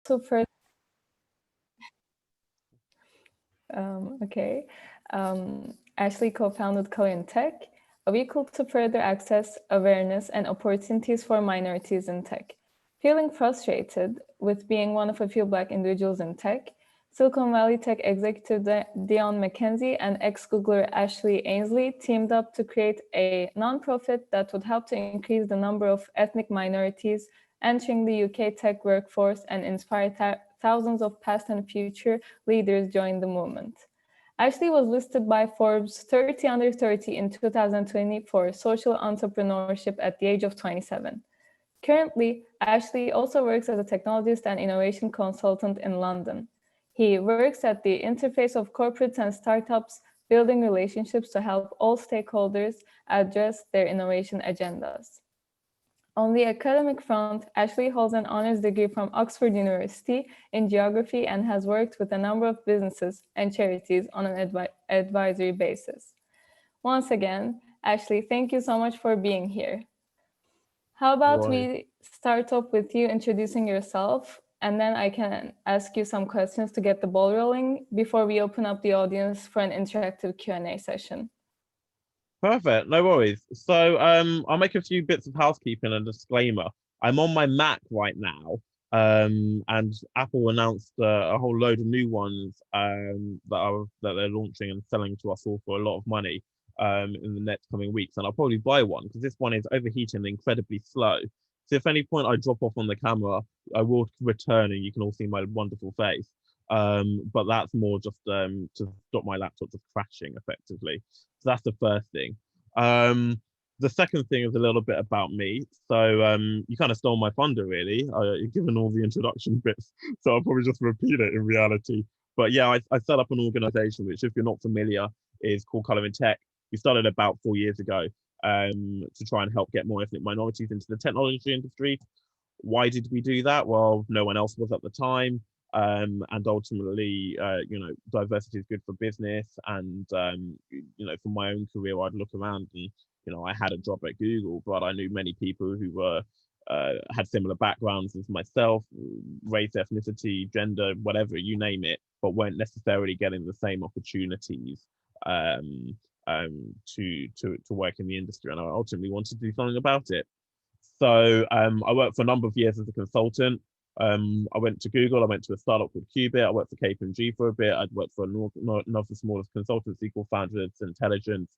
further okay. Ashley co-founded Color in Tech, a vehicle to further access, awareness, and opportunities for minorities in tech. Feeling frustrated with being one of a few Black individuals in tech, Silicon Valley Tech executive Dion McKenzie and ex-Googler Ashley Ainsley teamed up to create a nonprofit that would help to increase the number of ethnic minorities entering the UK tech workforce and inspire thousands of past and future leaders join the movement. Ashley was listed by Forbes 30 Under 30 in 2020 for social entrepreneurship at the age of 27. Currently, Ashley also works as a technologist and innovation consultant in London. He works at the interface of corporates and startups, building relationships to help all stakeholders address their innovation agendas. On the academic front, Ashley holds an honors degree from Oxford University in geography and has worked with a number of businesses and charities on an advisory basis. Once again, Ashley, thank you so much for being here. How about we start off with you introducing yourself, and then I can ask you some questions to get the ball rolling before we open up the audience for an interactive Q&A session. Perfect, no worries. So I'll make a few bits of housekeeping and disclaimer. I'm on my Mac right now, and Apple announced a whole load of new ones that they're launching and selling to us all for a lot of money in the next coming weeks. And I'll probably buy one because this one is overheating incredibly slow. So if at any point I drop off on the camera, I will return and you can all see my wonderful face. But that's more just to stop my laptop just crashing effectively. So that's the first thing. The second thing is a little bit about me. So you kind of stole my thunder, really, given all the introduction bits. So I'll probably just repeat it in reality. But yeah, I set up an organization which, if you're not familiar, is called Color in Tech. We started about 4 years ago to try and help get more ethnic minorities into the technology industry. Why did we do that? Well, no one else was at the time. And ultimately, diversity is good for business. And, for my own career, I'd look around and, I had a job at Google, but I knew many people who were had similar backgrounds as myself, race, ethnicity, gender, whatever, you name it, but weren't necessarily getting the same opportunities to work in the industry. And I ultimately wanted to do something about it. So I worked for a number of years as a consultant. I went to Google, I went to a startup called Qubit, I worked for KPMG for a bit, I'd worked for another smaller consultancy called Founders Intelligence.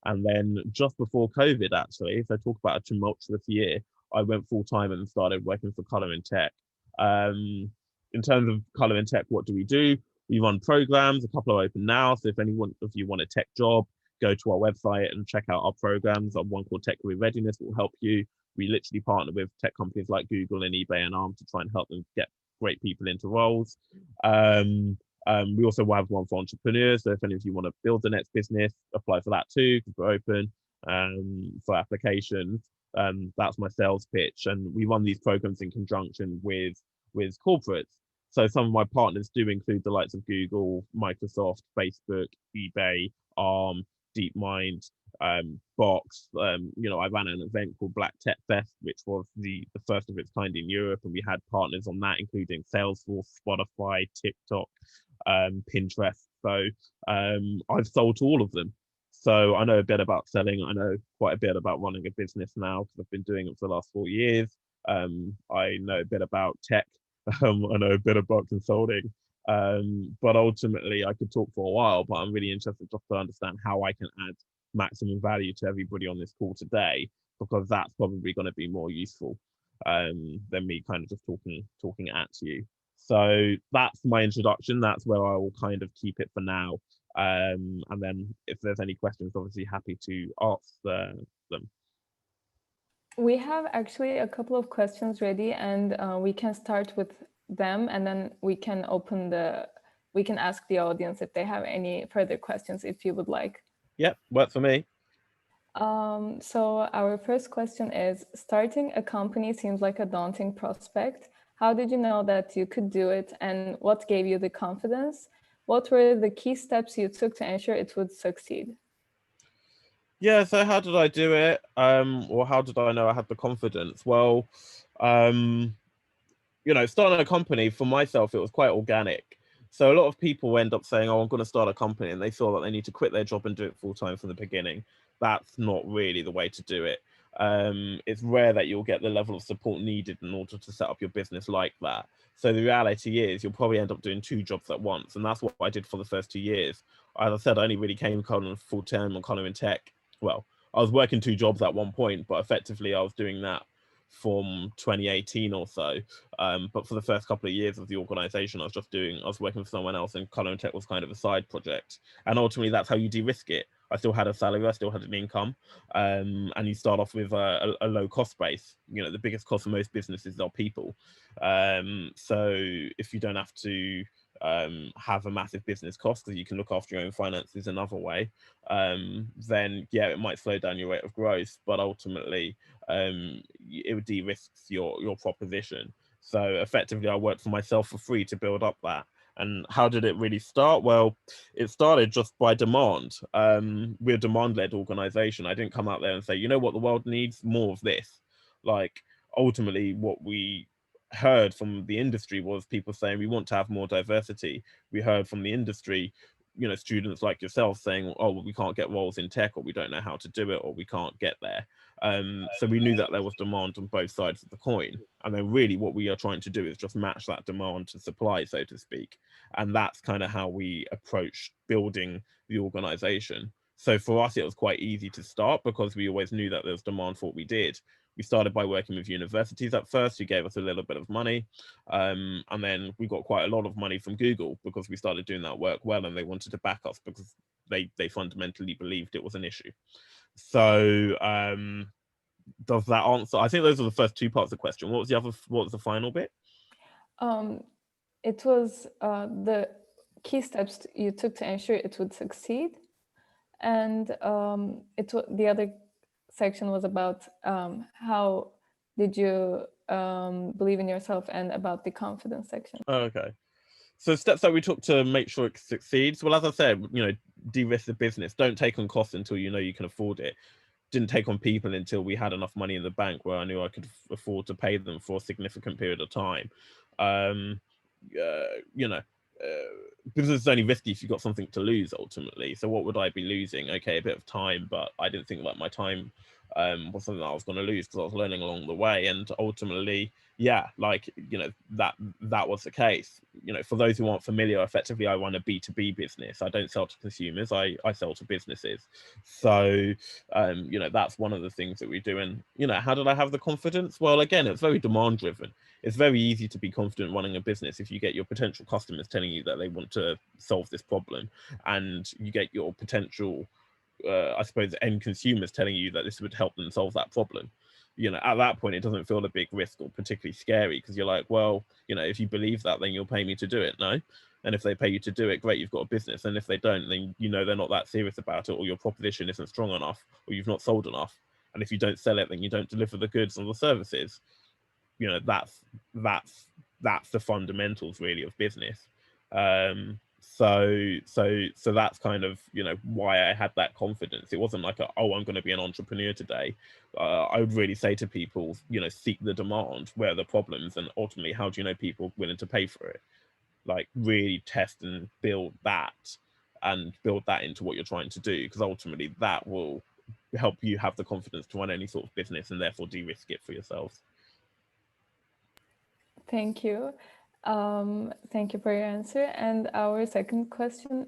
And then just before COVID, actually, so talk about a tumultuous year, I went full time and started working for Color in Tech. In terms of Color in Tech, what do? We run programs, a couple are open now. So if anyone of you want a tech job, go to our website and check out our programs. Our one called Tech Career Readiness will help you. We literally partner with tech companies like Google and eBay and Arm to try and help them get great people into roles. We also have one for entrepreneurs. So if any of you want to build the next business, apply for that too, because we're open for applications. That's my sales pitch. And we run these programs in conjunction with corporates. So some of my partners do include the likes of Google, Microsoft, Facebook, eBay, Arm, DeepMind, Box. I ran an event called Black Tech Fest, which was the first of its kind in Europe, and we had partners on that, including Salesforce, Spotify, TikTok, Pinterest. So I've sold to all of them. So I know a bit about selling. I know quite a bit about running a business now because I've been doing it for the last 4 years. I know a bit about tech. I know a bit about consulting. But ultimately, I could talk for a while, but I'm really interested just to understand how I can add maximum value to everybody on this call today, because that's probably going to be more useful than me kind of just talking at you. So that's my introduction. That's where I will kind of keep it for now. And then if there's any questions, obviously happy to ask them. We have actually a couple of questions ready, and we can start with them, and then we can ask the audience if they have any further questions, if you would like. Yep, works for me. So our first question is, starting a company seems like a daunting prospect. How did you know that you could do it, and what gave you the confidence? What were the key steps you took to ensure it would succeed? Yeah, so how did I do it? Or how did I know I had the confidence? Well, you know, starting a company for myself, it was quite organic. So a lot of people end up saying, "Oh, I'm going to start a company," and they feel that they need to quit their job and do it full time from the beginning. That's not really the way to do it. It's rare that you'll get the level of support needed in order to set up your business like that. So the reality is, you'll probably end up doing two jobs at once, and that's what I did for the first 2 years. As I said, I only really came kind of full time on kind of in tech. Well, I was working two jobs at one point, but effectively I was doing that from 2018 or so. But for the first couple of years of the organization, I was working for someone else, and Color and Tech was kind of a side project. And ultimately, that's how you de-risk it. I still had a salary, I still had an income, and you start off with a low cost base. You know, the biggest cost for most businesses are people. So if you don't have to have a massive business cost because you can look after your own finances another way, then yeah, it might slow down your rate of growth, but ultimately it de-risks your proposition. So effectively, I worked for myself for free to build up that. And how did it really start? Well, it started just by demand. We're a demand-led organization. I didn't come out there and say, you know what, the world needs more of this. Like, ultimately, what we heard from the industry was people saying we want to have more diversity. We heard from the industry, you know, students like yourself saying, oh, well, we can't get roles in tech, or we don't know how to do it, or we can't get there. So we knew that there was demand on both sides of the coin. And then really what we are trying to do is just match that demand to supply, so to speak. And that's kind of how we approach building the organization. So for us, it was quite easy to start because we always knew that there was demand for what we did. We started by working with universities at first, who gave us a little bit of money. And then we got quite a lot of money from Google because we started doing that work well, and they wanted to back us because they fundamentally believed it was an issue. So does that answer? I think those are the first two parts of the question. What was the final bit? It was the key steps you took to ensure it would succeed, and the other section was about how did you believe in yourself, and about the confidence section. Okay. So steps that we took to make sure it succeeds. Well, as I said, you know, de-risk the business. Don't take on costs until you know you can afford it. Didn't take on people until we had enough money in the bank where I knew I could afford to pay them for a significant period of time. You know, business is only risky if you've got something to lose ultimately. So what would I be losing? Okay, a bit of time, but I didn't think that my time was something that I was going to lose because I was learning along the way. And ultimately, yeah, like, you know, that was the case. You know, for those who aren't familiar, effectively I run a B2B business. I don't sell to consumers, I sell to businesses. So you know, that's one of the things that we do. And, you know, how did I have the confidence? Well, again, it's very demand driven. It's very easy to be confident running a business if you get your potential customers telling you that they want to solve this problem, and you get your potential I suppose end consumers telling you that this would help them solve that problem. You know, at that point it doesn't feel a big risk or particularly scary, because you're like, well, you know, if you believe that, then you'll pay me to do it. No. And if they pay you to do it, great, you've got a business. And if they don't, then you know they're not that serious about it, or your proposition isn't strong enough, or you've not sold enough. And if you don't sell it, then you don't deliver the goods or the services. You know, that's the fundamentals really of business. So that's kind of, you know, why I had that confidence. It wasn't like oh, I'm going to be an entrepreneur today. I would really say to people, you know, seek the demand, where are the problems, and ultimately, how do you know people willing to pay for it? Like, really test and build that into what you're trying to do, because ultimately that will help you have the confidence to run any sort of business, and therefore de-risk it for yourselves. Thank you. Thank you for your answer. And our second question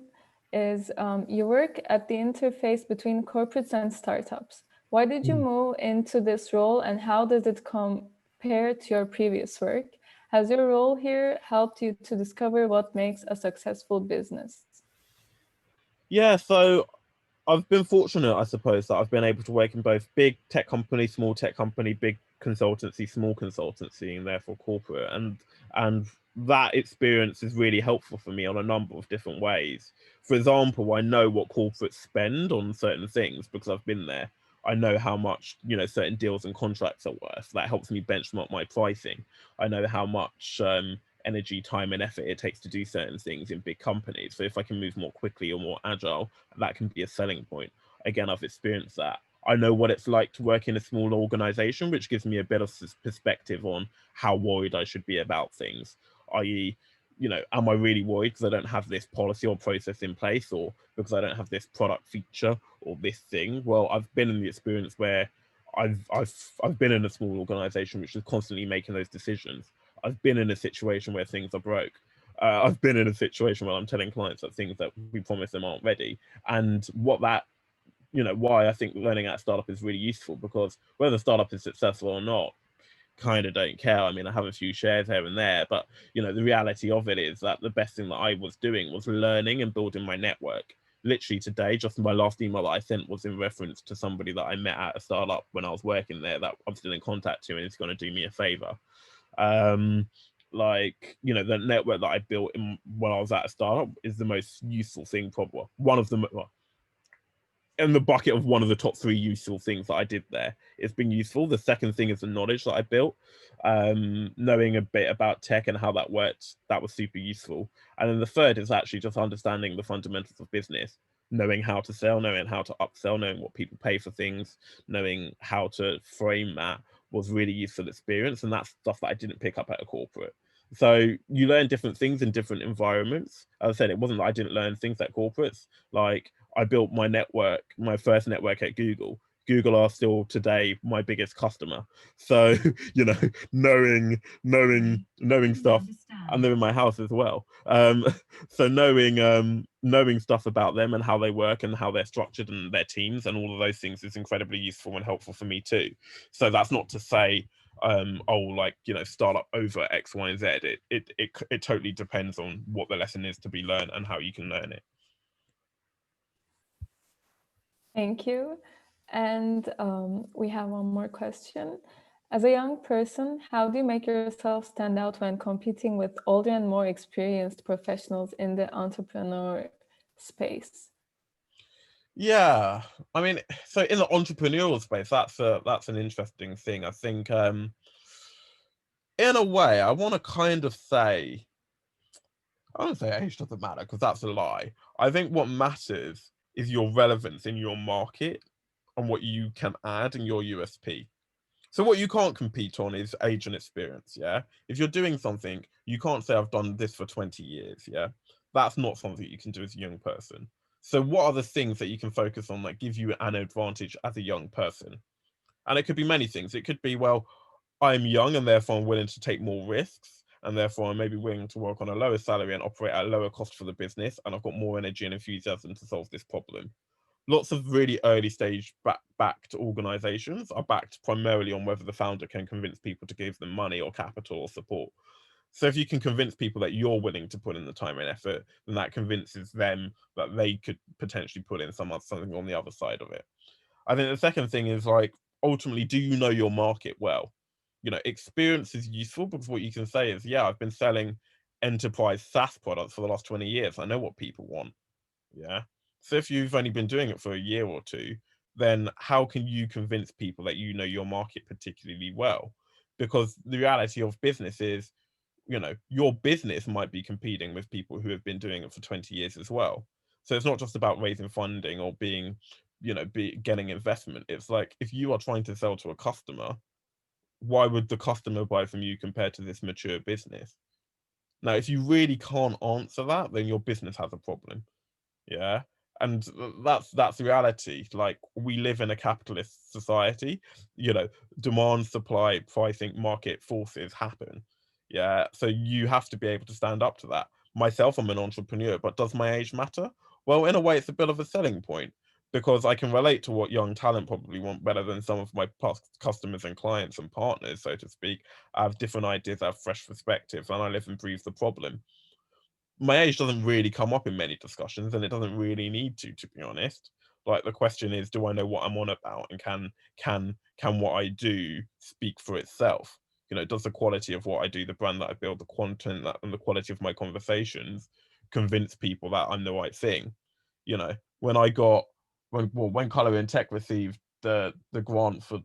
is, you work at the interface between corporates and startups. Why did you move into this role, and how does it compare to your previous work? Has your role here helped you to discover what makes a successful business? Yeah, so I've been fortunate, I suppose, that I've been able to work in both big tech company, small tech company, big consultancy, small consultancy, and therefore corporate. And that experience is really helpful for me on a number of different ways. For example, I know what corporates spend on certain things because I've been there. I know how much, you know, certain deals and contracts are worth. That helps me benchmark my pricing. I know how much energy, time, and effort it takes to do certain things in big companies. So if I can move more quickly or more agile, that can be a selling point. Again, I've experienced that. I know what it's like to work in a small organization, which gives me a bit of perspective on how worried I should be about things, i.e., am I really worried because I don't have this policy or process in place, or because I don't have this product feature or this thing? Well, I've been in the experience where I've been in a small organization which is constantly making those decisions. I've been in a situation where things are broke. I've been in a situation where I'm telling clients that things that we promise them aren't ready, and why I think learning at a startup is really useful, because whether the startup is successful or not, kind of don't care. I mean, I have a few shares here and there, but the reality of it is that the best thing that I was doing was learning and building my network. Literally today, just my last email that I sent was in reference to somebody that I met at a startup when I was working there that I'm still in contact to, and is going to do me a favor. The network that I built when I was at a startup is the most useful thing, probably one of them. In the bucket of one of the top 3 useful things that I did there. It's been useful. The second thing is the knowledge that I built. Knowing a bit about tech and how that worked, that was super useful. And then the third is actually just understanding the fundamentals of business, knowing how to sell, knowing how to upsell, knowing what people pay for things, knowing how to frame that was really useful experience. And that's stuff that I didn't pick up at a corporate. So you learn different things in different environments. As I said, it wasn't that I didn't learn things at corporates. Like, I built my network, my first network at Google. Google are still today my biggest customer. So, knowing stuff, and they're in my house as well. So knowing stuff about them and how they work and how they're structured and their teams and all of those things is incredibly useful and helpful for me too. So that's not to say, startup over X, Y, and Z. It totally depends on what the lesson is to be learned and how you can learn it. Thank you. And we have one more question. As a young person, how do you make yourself stand out when competing with older and more experienced professionals in the entrepreneur space? Yeah, I mean, so in the entrepreneurial space, that's an interesting thing. I think, in a way, I want to kind of say, I don't say age doesn't matter, because that's a lie. I think what matters is your relevance in your market and what you can add in your USP. So what you can't compete on is age and experience, yeah? If you're doing something, you can't say I've done this for 20 years, yeah? That's not something you can do as a young person. So what are the things that you can focus on that give you an advantage as a young person? And it could be many things. It could be, well, I'm young and therefore I'm willing to take more risks, and therefore I'm maybe willing to work on a lower salary and operate at a lower cost for the business, and I've got more energy and enthusiasm to solve this problem. Lots of really early stage backed organizations are backed primarily on whether the founder can convince people to give them money or capital or support. So if you can convince people that you're willing to put in the time and effort, then that convinces them that they could potentially put in something on the other side of it. I think the second thing is, like, ultimately, do you know your market well? Experience is useful, because what you can say is, yeah, I've been selling enterprise SaaS products for the last 20 years. I know what people want. Yeah. So if you've only been doing it for a year or two, then how can you convince people that you know your market particularly well? Because the reality of business is, your business might be competing with people who have been doing it for 20 years as well. So it's not just about raising funding or getting investment. It's like, if you are trying to sell to a customer, why would the customer buy from you compared to this mature business? Now, if you really can't answer that, then your business has a problem. Yeah. And that's the reality. Like, we live in a capitalist society, demand, supply, pricing, market forces happen. Yeah. So you have to be able to stand up to that. Myself, I'm an entrepreneur, but does my age matter? Well, in a way, it's a bit of a selling point, because I can relate to what young talent probably want better than some of my past customers and clients and partners, so to speak. I have different ideas, I have fresh perspectives, and I live and breathe the problem. My age doesn't really come up in many discussions, and it doesn't really need to be honest. Like, the question is, do I know what I'm on about, and can what I do speak for itself? Does the quality of what I do, the brand that I build, the content and the quality of my conversations convince people that I'm the right thing? When I got when Color in Tech received the grant for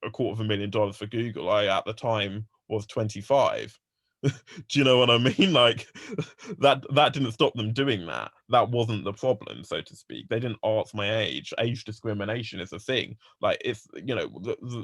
$250,000 for Google, I at the time was 25. Do you know what I mean? Like that didn't stop them doing that. That wasn't the problem, so to speak. They didn't ask my age. Age discrimination is a thing. Like it's, you know,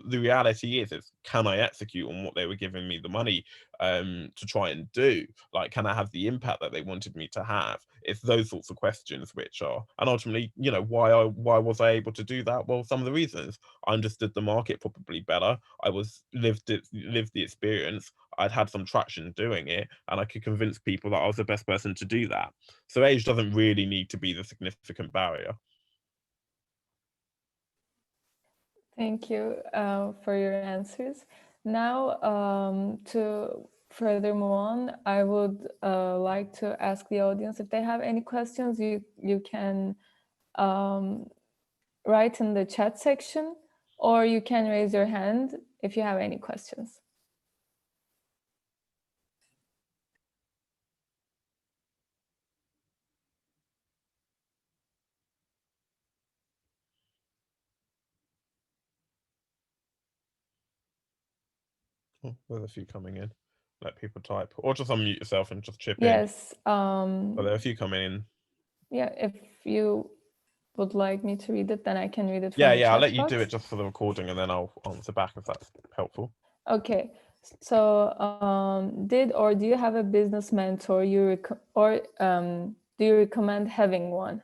the reality is can I execute on what they were giving me the money to try and do? Like, can I have the impact that they wanted me to have? It's those sorts of questions which are, and ultimately, you know, why was I able to do that? Well, some of the reasons: I understood the market probably better. I was lived the experience. I'd had some traction doing it, and I could convince people that I was the best person to do that. So age doesn't really need to be the significant barrier. Thank you for your answers. Now, to further move on, I would like to ask the audience if they have any questions. You can write in the chat section, or you can raise your hand if you have any questions. Oh, there's a few coming in. Let people type, or just unmute yourself and just chip in. Yes. But there are a few coming in. Yeah, if you would like me to read it, then I can read it from Yeah, the yeah, I'll chat let you box. do it just for the recording, and then I'll answer back if that's helpful. Okay. So, did or do you have a business mentor do you recommend having one?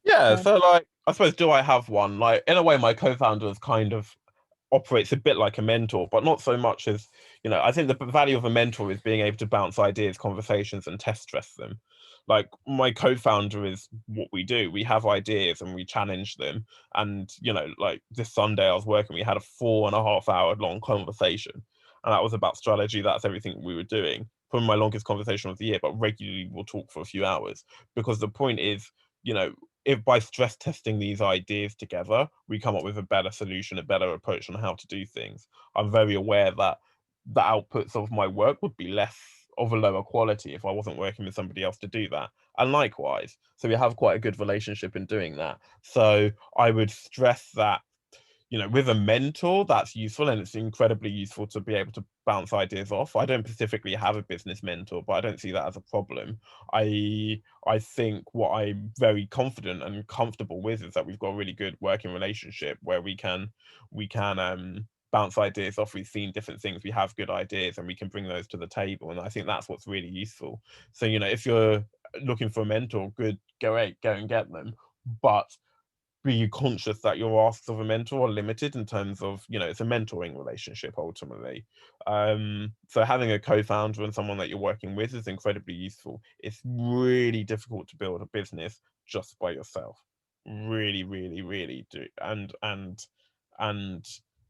Yeah, so like, I suppose, do I have one? Like, in a way, my co-founder is kind of operates a bit like a mentor, but not so much as, you know, I think the value of a mentor is being able to bounce ideas, conversations, and test stress them. Like, my co-founder is what we do. We have ideas and we challenge them. And, you know, like this Sunday I was working, we had a 4.5 hour long conversation. And that was about strategy. That's everything we were doing. Probably my longest conversation of the year, but regularly we'll talk for a few hours. Because the point is, you know, if by stress testing these ideas together, we come up with a better solution, a better approach on how to do things. I'm very aware that the outputs of my work would be less of a lower quality if I wasn't working with somebody else to do that. And likewise, so we have quite a good relationship in doing that. So I would stress that, you know, with a mentor, that's useful, and it's incredibly useful to be able to bounce ideas off. I don't specifically have a business mentor, but I don't see that as a problem. I think what I'm very confident and comfortable with is that we've got a really good working relationship where we can bounce ideas off. We've seen different things, we have good ideas, and we can bring those to the table. And I think that's what's really useful. So, you know, if you're looking for a mentor, good, go and get them. But be conscious that your asks of a mentor are limited in terms of, you know, it's a mentoring relationship ultimately. So having a co-founder and someone that you're working with is incredibly useful. It's really difficult to build a business just by yourself. Really, really, really do. And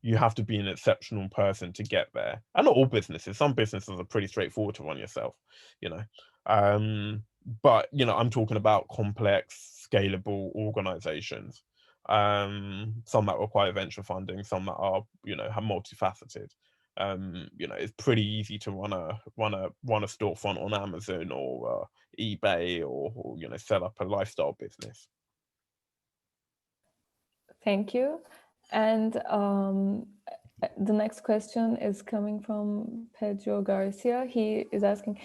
you have to be an exceptional person to get there. And not all businesses. Some businesses are pretty straightforward to run yourself, you know. But you know, I'm talking about complex, scalable organizations. Some that require venture funding, some that are, you know, have multifaceted. You know, it's pretty easy to run a storefront on Amazon or eBay, or you know, set up a lifestyle business. Thank you. And the next question is coming from Pedro Garcia. He is asking,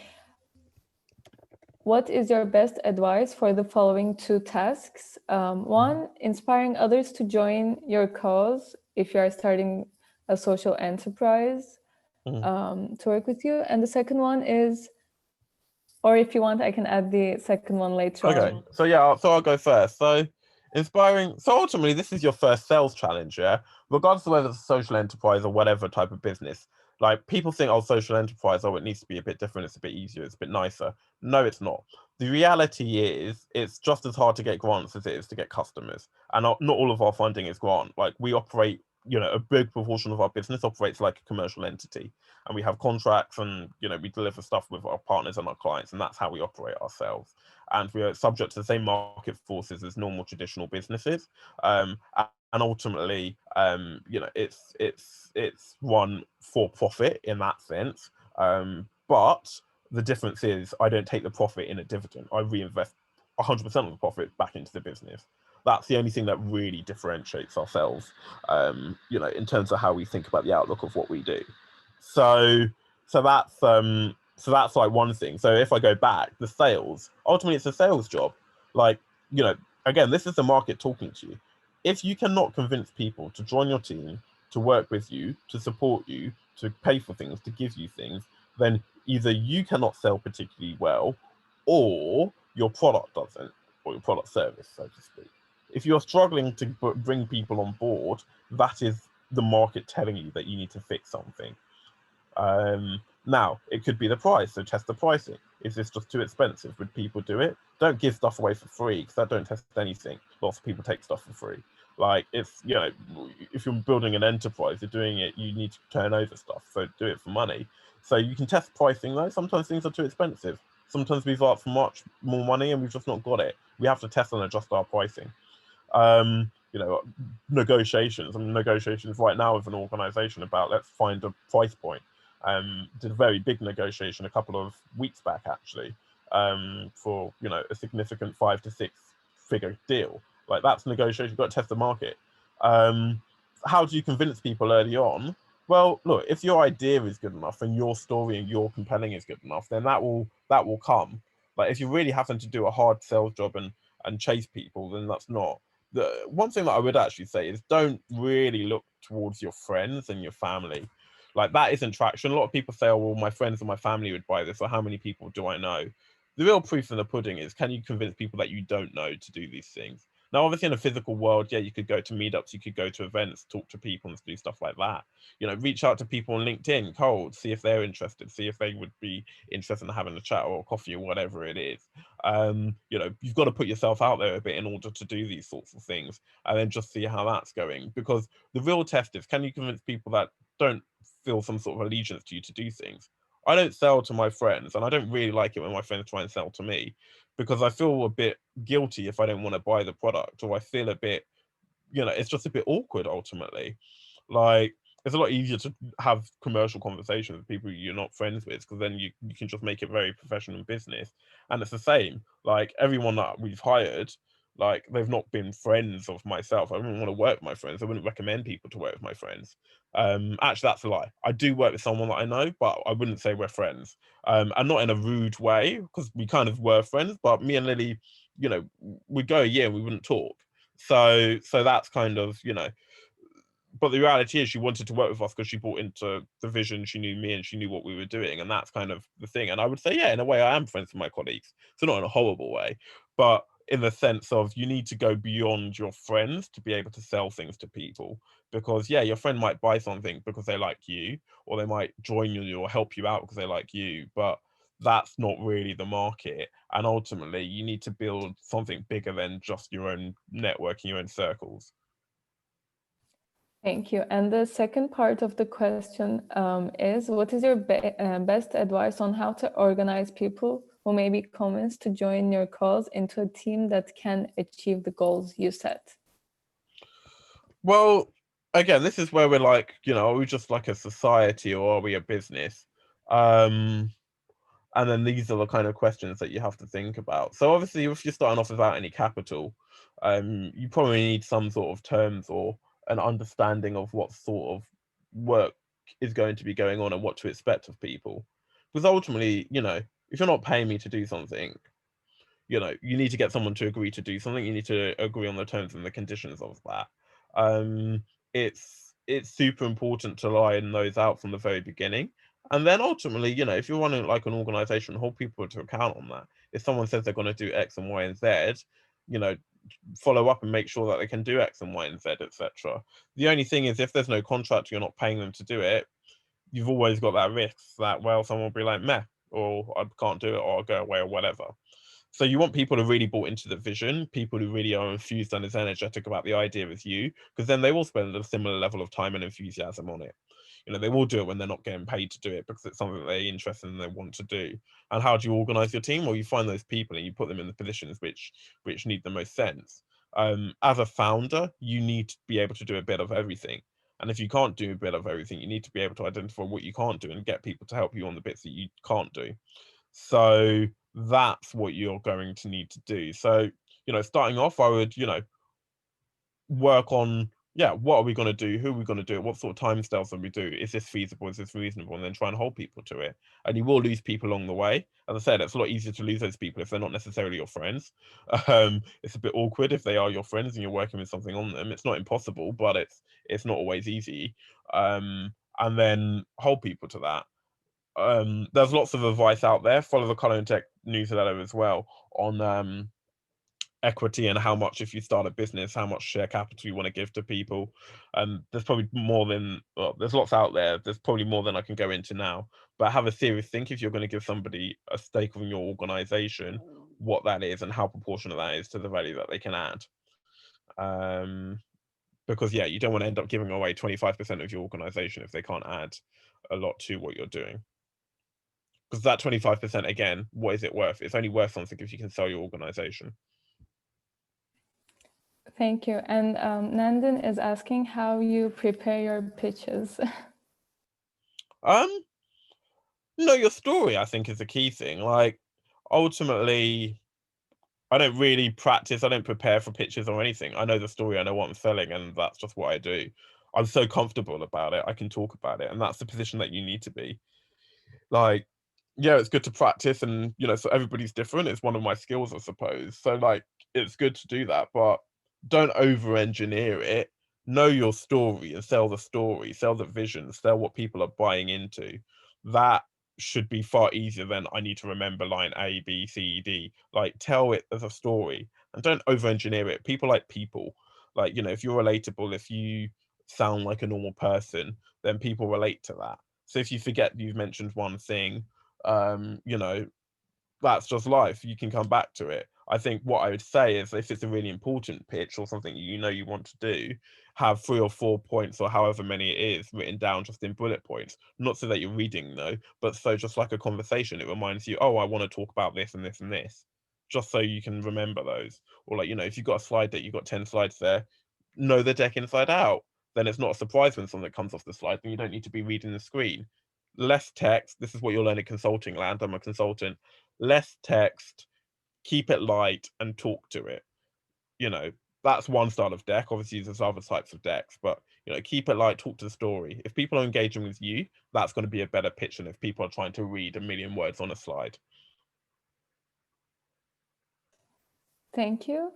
what is your best advice for the following 2 tasks? One, inspiring others to join your cause if you are starting a social enterprise to work with you. And the second one is, or if you want, I can add the second one later on. Okay, so yeah, so I'll go first. So inspiring. So ultimately, this is your first sales challenge, yeah? Regardless of whether it's a social enterprise or whatever type of business. Like, people think, oh, social enterprise, oh, it needs to be a bit different, it's a bit easier, it's a bit nicer. No, it's not. The reality is, it's just as hard to get grants as it is to get customers. And not all of our funding is grant. Like, we operate, you know, a big proportion of our business operates like a commercial entity. And we have contracts, and, you know, we deliver stuff with our partners and our clients, and that's how we operate ourselves. And we are subject to the same market forces as normal traditional businesses. And ultimately, you know, it's run for profit in that sense. But the difference is, I don't take the profit in a dividend. I reinvest 100% of the profit back into the business. That's the only thing that really differentiates ourselves, you know, in terms of how we think about the outlook of what we do. So So that's like one thing. So if I go back, the sales, ultimately it's a sales job. Like, you know, again, this is the market talking to you. If you cannot convince people to join your team, to work with you, to support you, to pay for things, to give you things, then either you cannot sell particularly well, or your product doesn't, or your product service, so to speak. If you're struggling to bring people on board, that is the market telling you that you need to fix something. Now, it could be the price, so test the pricing. Is this just too expensive? Would people do it? Don't give stuff away for free, because that don't test anything. Lots of people take stuff for free. Like, it's, you know, if you're building an enterprise, you're doing it, you need to turn over stuff, so do it for money. So you can test pricing, though. Sometimes things are too expensive. Sometimes we've asked for much more money and we've just not got it. We have to test and adjust our pricing. You know, negotiations. I'm in negotiations right now with an organization about let's find a price point. Did a very big negotiation a couple of weeks back, actually, for, you know, a significant 5 to 6 figure deal. Like, that's negotiation. You've got to test the market. How do you convince people early on? Well, look, if your idea is good enough and your story and your compelling is good enough, then that will come. Like, if you're really having to do a hard sales job and chase people, then that's not. The one thing that I would actually say is don't really look towards your friends and your family. Like, that isn't traction. A lot of people say, oh, well, my friends and my family would buy this, or how many people do I know? The real proof in the pudding is, can you convince people that you don't know to do these things? Now, obviously, in a physical world, yeah, you could go to meetups, you could go to events, talk to people and do stuff like that. You know, reach out to people on LinkedIn, cold, see if they're interested, see if they would be interested in having a chat or a coffee or whatever it is. You know, you've got to put yourself out there a bit in order to do these sorts of things, and then just see how that's going. Because the real test is, can you convince people that don't feel some sort of allegiance to you to do things? I don't sell to my friends, and I don't really like it when my friends try and sell to me, because I feel a bit guilty if I don't want to buy the product, or I feel a bit, you know, it's just a bit awkward ultimately. Like, it's a lot easier to have commercial conversations with people you're not friends with, because then you can just make it very professional business. And it's the same, like, everyone that we've hired, like, they've not been friends of myself. I wouldn't want to work with my friends. I wouldn't recommend people to work with my friends. Actually, that's a lie. I do work with someone that I know, but I wouldn't say we're friends. And not in a rude way, because we kind of were friends, but me and Lily, you know, we'd go a year and we wouldn't talk. So that's kind of, you know, but the reality is she wanted to work with us because she bought into the vision. She knew me and she knew what we were doing, and that's kind of the thing. And I would say, yeah, in a way I am friends with my colleagues, so not in a horrible way, but in the sense of, you need to go beyond your friends to be able to sell things to people. Because yeah, your friend might buy something because they like you, or they might join you or help you out because they like you, but that's not really the market. And ultimately you need to build something bigger than just your own network and your own circles. Thank you. And the second part of the question is, what is your best advice on how to organize people who may be convinced to join your cause into a team that can achieve the goals you set? Well, again, this is where we're like, you know, are we just like a society or are we a business? Um, and then these are the kind of questions that you have to think about. So obviously, if you're starting off without any capital, you probably need some sort of terms or an understanding of what sort of work is going to be going on and what to expect of people. Because ultimately, you know, if you're not paying me to do something, you know, you need to get someone to agree to do something. You need to agree on the terms and the conditions of that. um it's super important to line those out from the very beginning. And then ultimately, you know, if you're running like an organization, hold people to account on that. If someone says they're going to do X and Y and Z, you know, follow up and make sure that they can do X and Y and Z, etc. The only thing is, if there's no contract, you're not paying them to do it, you've always got that risk that, well, someone will be like, meh, or I can't do it, or I'll go away, or whatever. So you want people who really bought into the vision, people who really are infused and as energetic about the idea as you, because then they will spend a similar level of time and enthusiasm on it. You know, they will do it when they're not getting paid to do it, because it's something they're interested in and they want to do. And how do you organize your team? Well, you find those people and you put them in the positions which need the most sense. As a founder, you need to be able to do a bit of everything. And if you can't do a bit of everything, you need to be able to identify what you can't do and get people to help you on the bits that you can't do. So that's what you're going to need to do. So, you know, starting off, I would, you know, work on yeah, what are we going to do? Who are we going to do it? What sort of timescales will we do? Is this feasible? Is this reasonable? And then try and hold people to it. And you will lose people along the way. As I said, it's a lot easier to lose those people if they're not necessarily your friends. It's a bit awkward if they are your friends and you're working with something on them. It's not impossible, but it's not always easy. And then hold people to that. There's lots of advice out there. Follow the Color and Tech newsletter as well on equity and how much, if you start a business, how much share capital you want to give to people. There's probably more than, well, there's lots out there. There's probably more than I can go into now, but have a serious think if you're going to give somebody a stake in your organization, what that is and how proportionate that is to the value that they can add. Because yeah, you don't want to end up giving away 25% of your organization if they can't add a lot to what you're doing. Because that 25%, again, what is it worth? It's only worth something if you can sell your organization. Thank you. And Nandin is asking how you prepare your pitches. Know your story, I think, is the key thing. Like, ultimately, I don't really practice, I don't prepare for pitches or anything. I know the story, I know what I'm selling, and that's just what I do. I'm so comfortable about it, I can talk about it, and that's the position that you need to be. Like, yeah, it's good to practice, and so everybody's different. It's one of my skills, I suppose. So like, it's good to do that, but don't over engineer it. Know your story and sell the story, sell the vision, sell what people are buying into. That should be far easier than I need to remember line A, B, C, D. Like, tell it as a story and don't over engineer it. People like people. Like, if you're relatable, if you sound like a normal person, then people relate to that. So if you forget you've mentioned one thing, um, you know, that's just life. You can come back to it. I think what I would say is if it's a really important pitch or something you want to do, have 3 or 4 points or however many it is written down just in bullet points. Not so that you're reading though, but so just like a conversation, it reminds you, oh, I want to talk about this and this and this. Just so you can remember those. Or like, if you've got a slide deck, you've got 10 slides there, know the deck inside out. Then it's not a surprise when something comes off the slide and you don't need to be reading the screen. Less text. This is what you'll learn in consulting land. I'm a consultant. Less text, keep it light and talk to it. That's one style of deck. Obviously, there's other types of decks, but keep it light, talk to the story. If people are engaging with you, that's going to be a better pitch than if people are trying to read a million words on a slide. Thank you.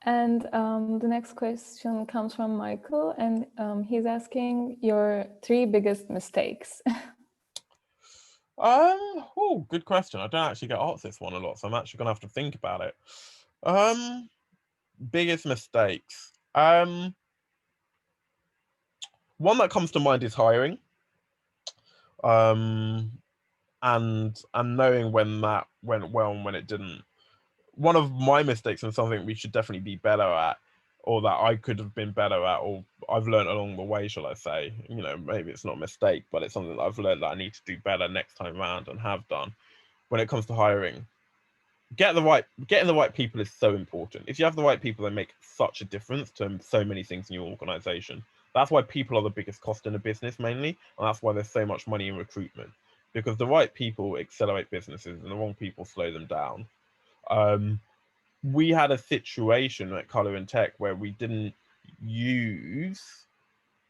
And the next question comes from Michael, and he's asking your 3 biggest mistakes. Oh, good question. I don't actually get asked this one a lot, so I'm actually gonna have to think about it. Biggest mistakes. One that comes to mind is hiring. And knowing when that went well and when it didn't. One of my mistakes and something we should definitely be better at, or that I could have been better at, or I've learned along the way, shall I say. Maybe it's not a mistake, but it's something that I've learned that I need to do better next time around and have done. When it comes to hiring, getting the right people is so important. If you have the right people, they make such a difference to so many things in your organization. That's why people are the biggest cost in a business mainly, and that's why there's so much money in recruitment, because the right people accelerate businesses and the wrong people slow them down. We had a situation at Color and Tech where we didn't use,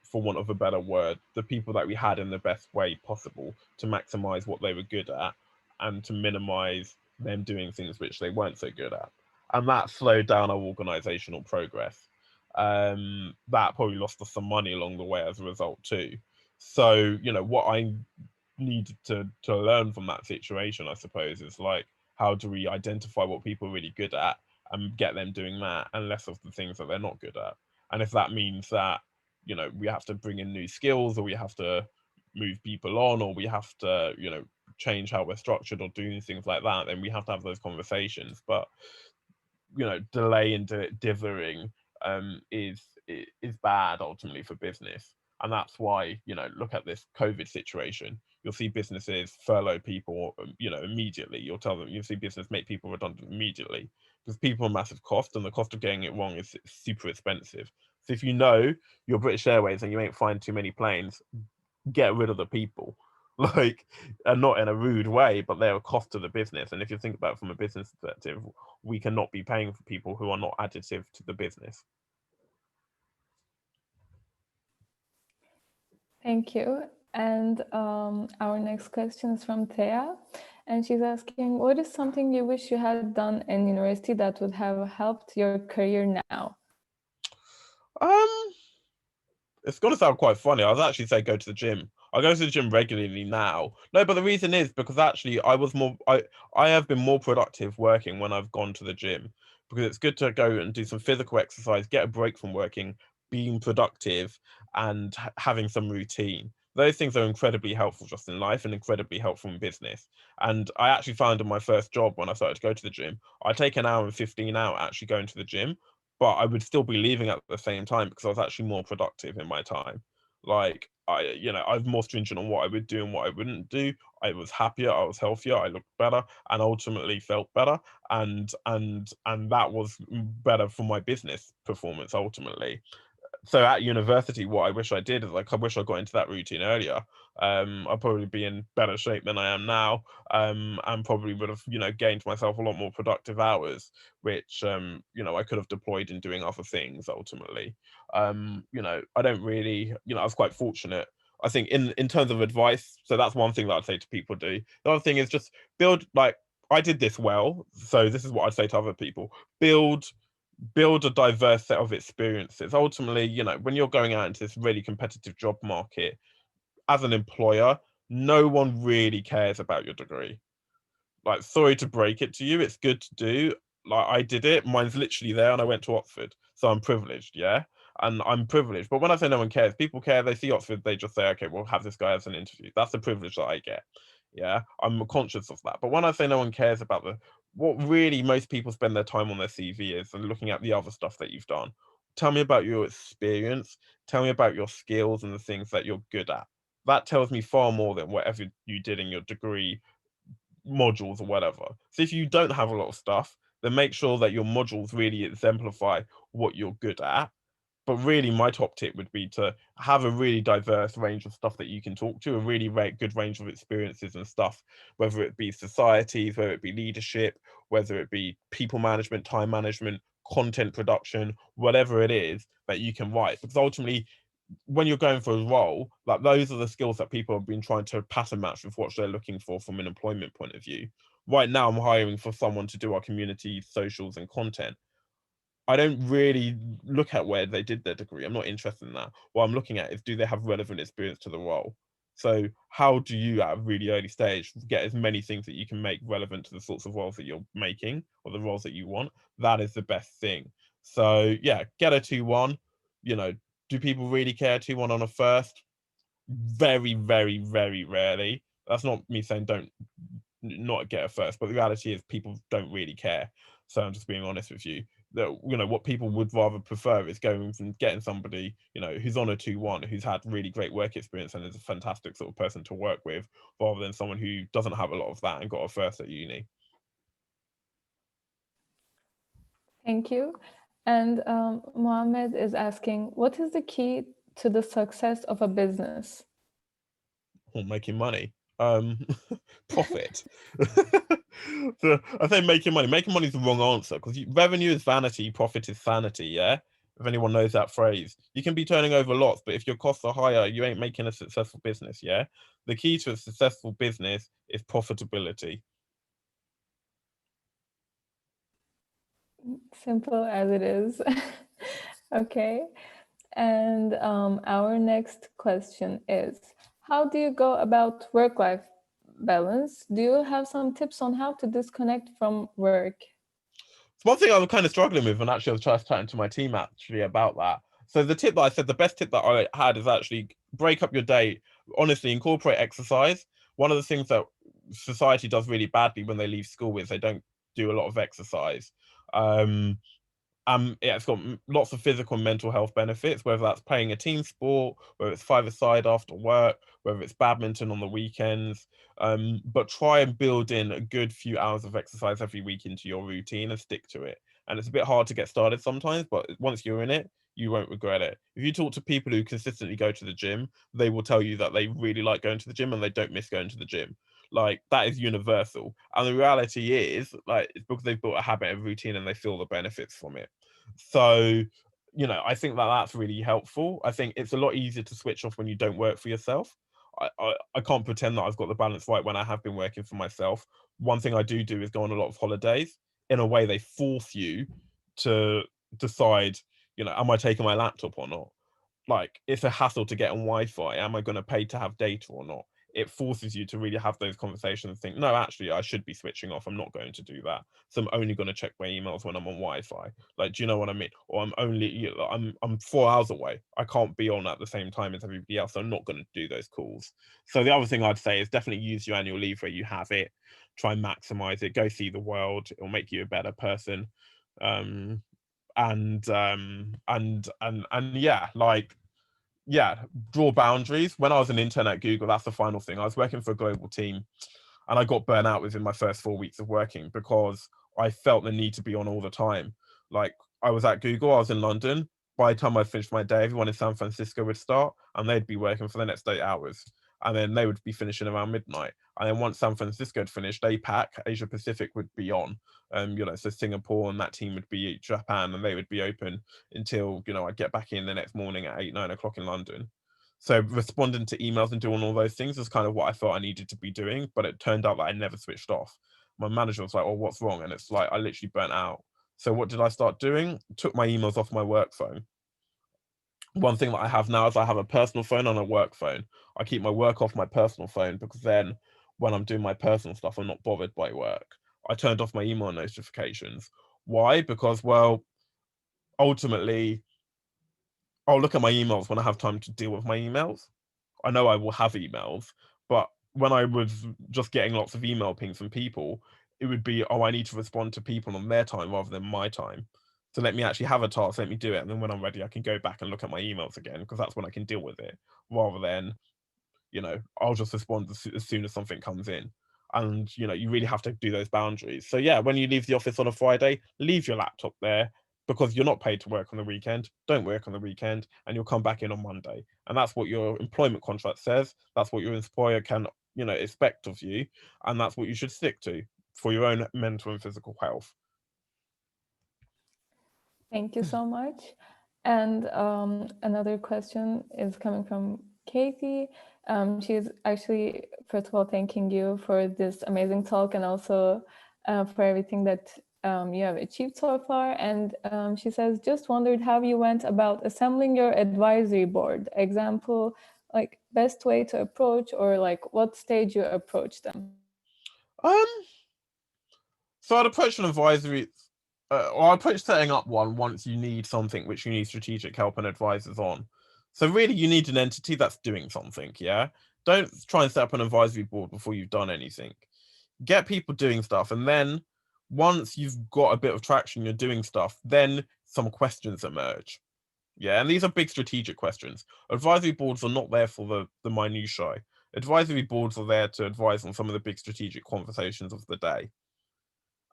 for want of a better word, the people that we had in the best way possible to maximize what they were good at and to minimize them doing things which they weren't so good at. And that slowed down our organizational progress. That probably lost us some money along the way as a result too. So, what I needed to learn from that situation, I suppose, is like, how do we identify what people are really good at and get them doing that and less of the things that they're not good at? And if that means that we have to bring in new skills, or we have to move people on, or we have to change how we're structured or doing things like that, then we have to have those conversations. But delay and dithering is bad ultimately for business. And that's why look at this COVID situation. You'll see businesses furlough people immediately. You'll see business make people redundant immediately, because people are massive cost, and the cost of getting it wrong is super expensive. So if you're British Airways and you ain't flying too many planes, get rid of the people. Like, and not in a rude way, but they're a cost to the business. And if you think about it from a business perspective, we cannot be paying for people who are not additive to the business. Thank you. And our next question is from Thea. And she's asking, what is something you wish you had done in university that would have helped your career now? Um, it's gonna sound quite funny. I was actually say go to the gym. I go to the gym regularly now. No, but the reason is because actually I have been more productive working when I've gone to the gym, because it's good to go and do some physical exercise, get a break from working, being productive, and having some routine. Those things are incredibly helpful just in life and incredibly helpful in business. And I actually found in my first job when I started to go to the gym, I take an hour and 15 out actually going to the gym, but I would still be leaving at the same time because I was actually more productive in my time. Like I'm more stringent on what I would do and what I wouldn't do. I was happier, I was healthier, I looked better, and ultimately felt better, and that was better for my business performance ultimately. So at university, what I wish I did is, like, I wish I got into that routine earlier. I'd probably be in better shape than I am now, and probably would have, gained myself a lot more productive hours, which, I could have deployed in doing other things ultimately. I don't really, I was quite fortunate. I think in terms of advice, so that's one thing that I'd say to people do. The other thing is just build, like, I did this well, so this is what I'd say to other people: build build a diverse set of experiences. Ultimately, when you're going out into this really competitive job market as an employer, no one really cares about your degree. Like, sorry to break it to you, it's good to do. Like, I did it, mine's literally there, and I went to Oxford, so I'm privileged, yeah. And I'm privileged, but when I say no one cares, people care. They see Oxford, they just say, okay, we'll have this guy as an interview. That's the privilege that I get. Yeah, I'm conscious of that. But when I say no one cares about the what really most people spend their time on their CV is, and looking at the other stuff that you've done. Tell me about your experience. Tell me about your skills and the things that you're good at. That tells me far more than whatever you did in your degree modules or whatever. So if you don't have a lot of stuff, then make sure that your modules really exemplify what you're good at. But really, my top tip would be to have a really diverse range of stuff that you can talk to, a really good range of experiences and stuff, whether it be societies, whether it be leadership, whether it be people management, time management, content production, whatever it is that you can write. Because ultimately, when you're going for a role, like, those are the skills that people have been trying to pattern match with what they're looking for from an employment point of view. Right now, I'm hiring for someone to do our community socials and content. I don't really look at where they did their degree. I'm not interested in that. What I'm looking at is, do they have relevant experience to the role? So how do you, at a really early stage, get as many things that you can make relevant to the sorts of roles that you're making or the roles that you want? That is the best thing. So yeah, get a 2-1. You know, do people really care 2-1 on a first? Very, very, very rarely. That's not me saying don't not get a first, but the reality is people don't really care. So I'm just being honest with you. That, what people would rather prefer is going from getting somebody, who's on a 2-1, who's had really great work experience and is a fantastic sort of person to work with, rather than someone who doesn't have a lot of that and got a first at uni. Thank you. And Mohammed is asking, what is the key to the success of a business? Or making money. Profit. So I say making money. Making money is the wrong answer, because revenue is vanity, profit is sanity. Yeah, if anyone knows that phrase, you can be turning over lots, but if your costs are higher, you ain't making a successful business. Yeah, the key to a successful business is profitability. Simple as it is. Okay. And our next question is, how do you go about work-life balance? Do you have some tips on how to disconnect from work? It's one thing I was kind of struggling with, and actually I was trying to chatting to my team actually about that. So the tip that I said, the best tip that I had is actually break up your day. Honestly, incorporate exercise. One of the things that society does really badly when they leave school is they don't do a lot of exercise. Um, yeah, it's got lots of physical and mental health benefits, whether that's playing a team sport, whether it's five-a-side after work, whether it's badminton on the weekends. But try and build in a good few hours of exercise every week into your routine and stick to it. And it's a bit hard to get started sometimes, but once you're in it, you won't regret it. If you talk to people who consistently go to the gym, they will tell you that they really like going to the gym and they don't miss going to the gym. Like, that is universal. And the reality is, like, it's because they've built a habit of routine and they feel the benefits from it. So I think that that's really helpful. I think it's a lot easier to switch off when you don't work for yourself. I can't pretend that I've got the balance right when I have been working for myself. One thing I do is go on a lot of holidays. In a way, they force you to decide, am I taking my laptop or not? Like, it's a hassle to get on Wi-Fi. Am I going to pay to have data or not? It forces you to really have those conversations and think, no, actually, I should be switching off. I'm not going to do that. So I'm only going to check my emails when I'm on Wi-Fi. Like, do you know what I mean? Or I'm 4 hours away. I can't be on at the same time as everybody else. So I'm not going to do those calls. So the other thing I'd say is definitely use your annual leave where you have it. Try and maximize it. Go see the world. It'll make you a better person. Um, and yeah, like, yeah, draw boundaries. When I was an intern at Google, that's the final thing. I was working for a global team, and I got burnt out within my first 4 weeks of working because I felt the need to be on all the time. Like, I was at Google, I was in London. By the time I finished my day, everyone in San Francisco would start, and they'd be working for the next 8 hours, and then they would be finishing around midnight. And then once San Francisco had finished, APAC, Asia Pacific, would be on. So Singapore and that team would be Japan, and they would be open until I'd get back in the next morning at 8, 9 o'clock in London. So responding to emails and doing all those things is kind of what I thought I needed to be doing, but it turned out that I never switched off. My manager was like, "Oh, what's wrong?" And it's like I literally burnt out. So what did I start doing? Took my emails off my work phone. One thing that I have now is I have a personal phone and a work phone. I keep my work off my personal phone because then when I'm doing my personal stuff, I'm not bothered by work. I turned off my email notifications. Why? Because, well, ultimately, I'll look at my emails when I have time to deal with my emails. I know I will have emails, but when I was just getting lots of email pings from people, it would be, oh, I need to respond to people on their time rather than my time. So let me actually have a task, let me do it, and then when I'm ready, I can go back and look at my emails again because that's when I can deal with it, rather than, I'll just respond as soon as something comes in. And you really have to do those boundaries. So yeah, when you leave the office on a Friday, leave your laptop there because you're not paid to work on the weekend. Don't work on the weekend, and you'll come back in on Monday. And that's what your employment contract says. That's what your employer can, expect of you, and that's what you should stick to for your own mental and physical health. Thank you so much. And another question is coming from Katie. She's actually, first of all, thanking you for this amazing talk and also for everything that you have achieved so far. And she says, just wondered how you went about assembling your advisory board. Example, like best way to approach, or like what stage you approach them. Um, so I'd approach an advisory, or I'd approach setting up one once you need something which you need strategic help and advisors on. So really, you need an entity that's doing something. Yeah, don't try and set up an advisory board before you've done anything. Get people doing stuff, and then once you've got a bit of traction, you're doing stuff. Then some questions emerge. Yeah, and these are big strategic questions. Advisory boards are not there for the minutiae. Advisory boards are there to advise on some of the big strategic conversations of the day.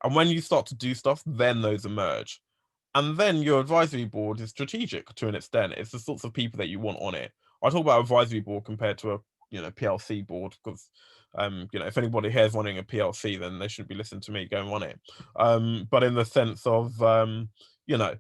And when you start to do stuff, then those emerge. And then your advisory board is strategic to an extent. It's the sorts of people that you want on it. I talk about advisory board compared to a PLC board because if anybody here is running a PLC, then they shouldn't be listening to me. Go and run it. But in the sense of you know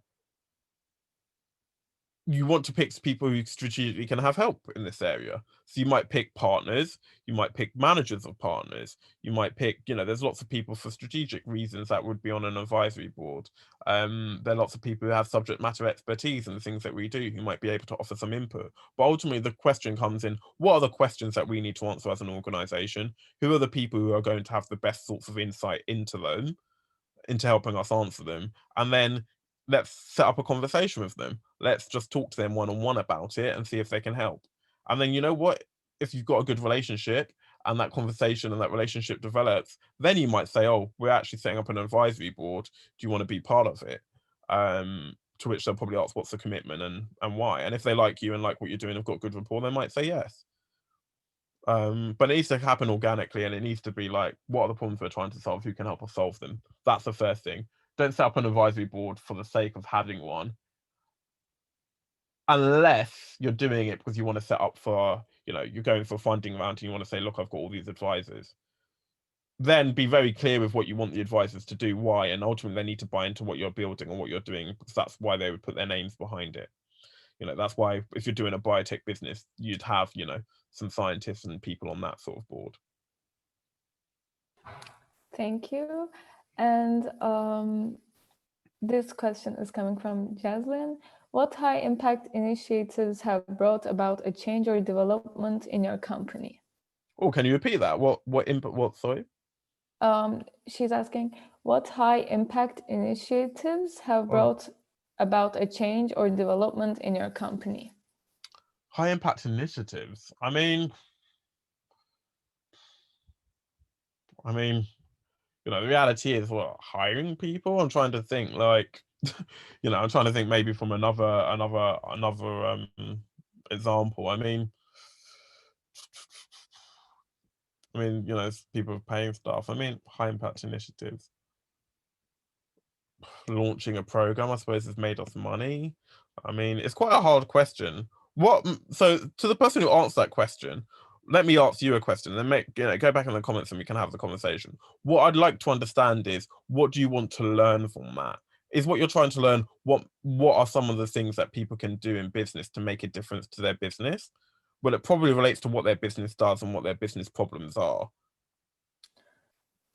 you want to pick people who strategically can have help in this area. So you might pick partners, you might pick managers of partners, you might pick, there's lots of people for strategic reasons that would be on an advisory board. There are lots of people who have subject matter expertise in the things that we do who might be able to offer some input. But ultimately, the question comes in, what are the questions that we need to answer as an organization? Who are the people who are going to have the best sorts of insight into them? Into helping us answer them, and then let's set up a conversation with them. Let's just talk to them one on one about it and see if they can help. And then you know what? If you've got a good relationship and that conversation and that relationship develops, then you might say, "Oh, we're actually setting up an advisory board. Do you want to be part of it?" To which they'll probably ask, "What's the commitment and why?" And if they like you and like what you're doing, have got good rapport, they might say yes. But it needs to happen organically, and it needs to be like, what are the problems we're trying to solve? Who can help us solve them? That's the first thing. Don't set up an advisory board for the sake of having one, unless you're doing it because you want to set up for, you're going for a funding round and you want to say, look, I've got all these advisors. then be very clear with what you want the advisors to do, why, and ultimately they need to buy into what you're building and what you're doing, because that's why they would put their names behind it. That's why if you're doing a biotech business, you'd have, some scientists and people on that sort of board. Thank you. And this question is coming from Jaslyn. What high impact initiatives have brought about a change or development in your company? Oh, can you repeat that? What input? What? Sorry. She's asking, what high impact initiatives have brought about a change or development in your company? High impact initiatives. I mean, the reality is, what, hiring people. I'm trying to think, like, I'm trying to think maybe from another example. I mean, people paying staff. I mean, high impact initiatives. Launching a program, I suppose, has made us money. I mean, it's quite a hard question. So to the person who answered that question, let me ask you a question, and then go back in the comments and we can have the conversation. What I'd like to understand is, what do you want to learn from that? Is what you're trying to learn, what are some of the things that people can do in business to make a difference to their business? Well, it probably relates to what their business does and what their business problems are.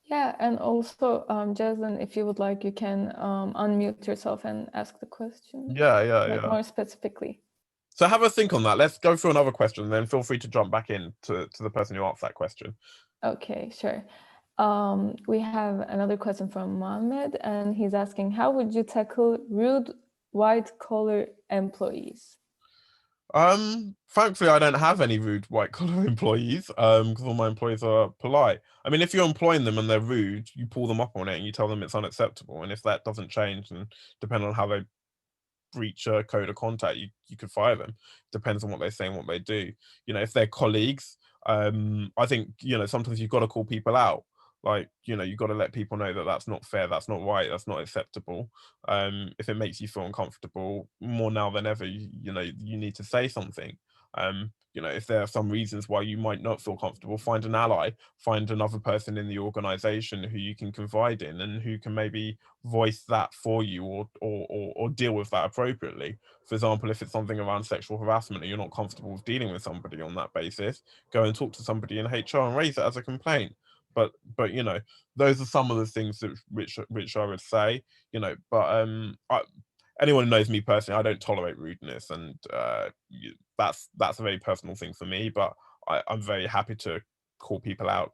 Yeah, and also, Jaslyn, if you would like, you can unmute yourself and ask the question. Yeah. More specifically. So have a think on that. Let's go through another question, and then feel free to jump back in to the person who asked that question. Okay, sure. We have another question from Mohammed, and he's asking, how would you tackle rude white-collar employees? Thankfully, I don't have any rude white-collar employees, because all my employees are polite. I mean, if you're employing them and they're rude, you pull them up on it and you tell them it's unacceptable. And if that doesn't change, and depending on how they breach a code of contact, you could fire them. Depends on what they say and what they do. If they're colleagues, I think, sometimes you've got to call people out. Like, you've got to let people know that that's not fair, that's not right, that's not acceptable. If it makes you feel uncomfortable, more now than ever, you need to say something. If there are some reasons why you might not feel comfortable, find an ally, find another person in the organization who you can confide in and who can maybe voice that for you, or deal with that appropriately. For example, if it's something around sexual harassment and you're not comfortable with dealing with somebody on that basis, go and talk to somebody in HR and raise it as a complaint. But those are some of the things which I would say. Anyone who knows me personally, I don't tolerate rudeness, and that's a very personal thing for me. But I'm very happy to call people out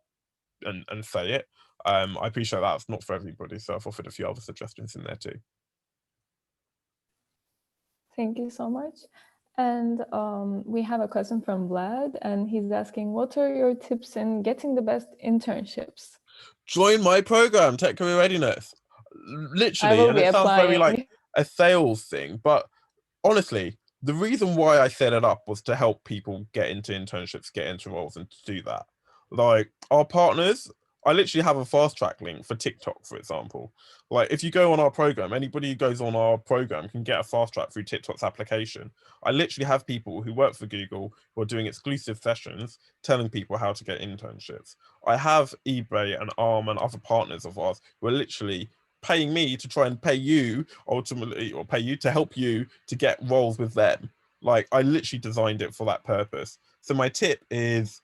and say it. I appreciate that's not for everybody, so I've offered a few other suggestions in there too. Thank you so much. And we have a question from Vlad, and he's asking, what are your tips in getting the best internships? Join my program, Tech Career Readiness. Literally, and it sounds very like a sales thing, but honestly, the reason why I set it up was to help people get into internships, get into roles, and to do that. Like, our partners, I literally have a fast track link for TikTok, for example. Like, if you go on our program, anybody who goes on our program can get a fast track through TikTok's application. I literally have people who work for Google who are doing exclusive sessions telling people how to get internships. I have eBay and Arm and other partners of ours who are literally paying me to try and pay you ultimately, or pay you to help you to get roles with them. Like, I literally designed it for that purpose. So my tip is,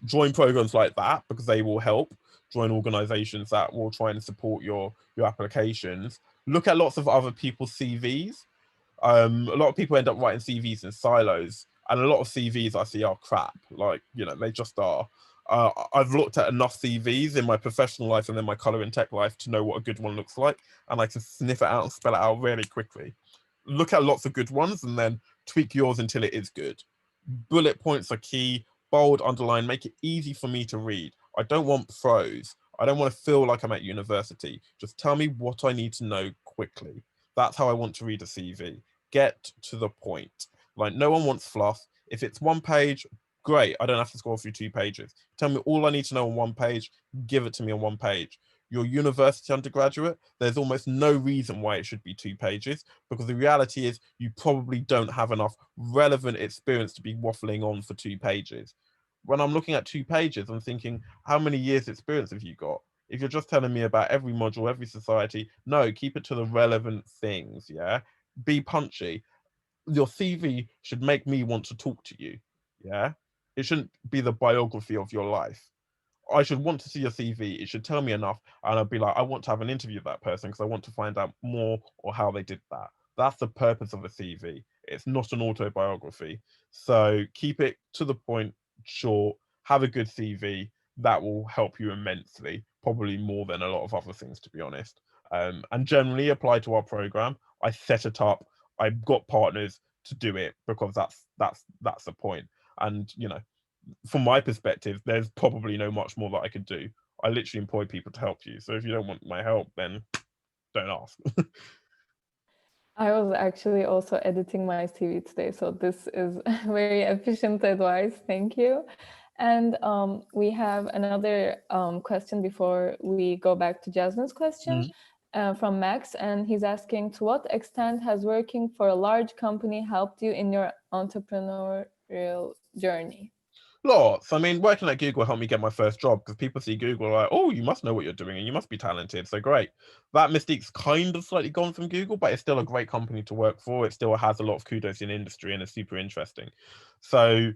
join programs like that, because they will help. Join organizations that will try and support your applications. Look at lots of other people's CVs. A lot of people end up writing CVs in silos, and a lot of CVs I see are crap. Like, they just are. I've looked at enough CVs in my professional life and then my color and tech life to know what a good one looks like, and I can sniff it out and spell it out really quickly. Look at lots of good ones and then tweak yours until it is good. Bullet points are key. Bold, underline, make it easy for me to read. I don't want prose. I don't want to feel like I'm at university. Just tell me what I need to know quickly. That's how I want to read a CV. Get to the point. Like, no one wants fluff. If it's one page, great. I don't have to scroll through 2 pages. Tell me all I need to know on one page. Give it to me on one page. Your university undergraduate, there's almost no reason why it should be 2 pages, because the reality is you probably don't have enough relevant experience to be waffling on for 2 pages. when I'm looking at 2 pages, I'm thinking, how many years experience have you got? If you're just telling me about every module, every society, no, keep it to the relevant things. Yeah, be punchy. Your CV should make me want to talk to you. Yeah, it shouldn't be the biography of your life. I should want to see your CV. It should tell me enough, and I'll be like, I want to have an interview with that person because I want to find out more or how they did that. That's the purpose of a CV. It's not an autobiography. So keep it to the point, short, have a good CV. That will help you immensely, probably more than a lot of other things, to be honest. And generally apply to our program. I set it up. I've got partners to do it because that's the point. And from my perspective, there's probably no much more that I could do. I literally employ people to help you. So if you don't want my help, then don't ask. I was actually also editing my CV today, so this is very efficient advice. Thank you. And we have another question before we go back to Jasmine's question from Max, and he's asking, to what extent has working for a large company helped you in your entrepreneurial journey? Lots. I mean, working at Google helped me get my first job because people see Google like, oh, you must know what you're doing and you must be talented. So great. That mystique's kind of slightly gone from Google, but it's still a great company to work for. It still has a lot of kudos in industry and is super interesting. So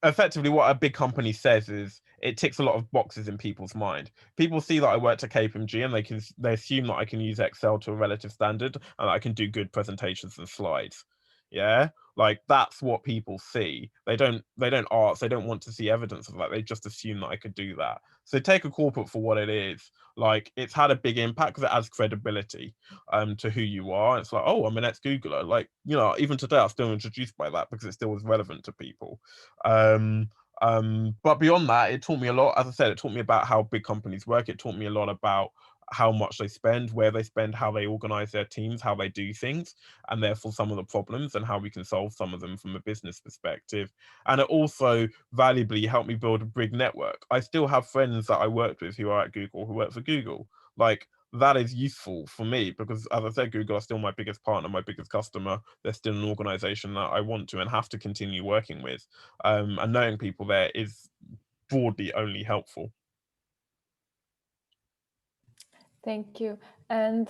effectively what a big company says is it ticks a lot of boxes in people's mind. People see that I worked at KPMG and they assume that I can use Excel to a relative standard and I can do good presentations and slides. Yeah, like that's what people see. They don't ask, they don't want to see evidence of that. They just assume that I could do that. So take a corporate for what it is. Like it's had a big impact because it adds credibility to who you are. It's like, oh, I'm an ex-Googler. Like, even today I'm still introduced by that because it still was relevant to people. um but beyond that, it taught me a lot. As I said, it taught me about how big companies work. It taught me a lot about how much they spend, where they spend, how they organize their teams, how they do things, and therefore some of the problems and how we can solve some of them from a business perspective. And it also valuably helped me build a big network. I still have friends that I worked with who are at Google who work for Google. Like that is useful for me because, as I said, Google are still my biggest partner, my biggest customer. They're still an organization that I want to and have to continue working with. And knowing people there is broadly only helpful. Thank you. And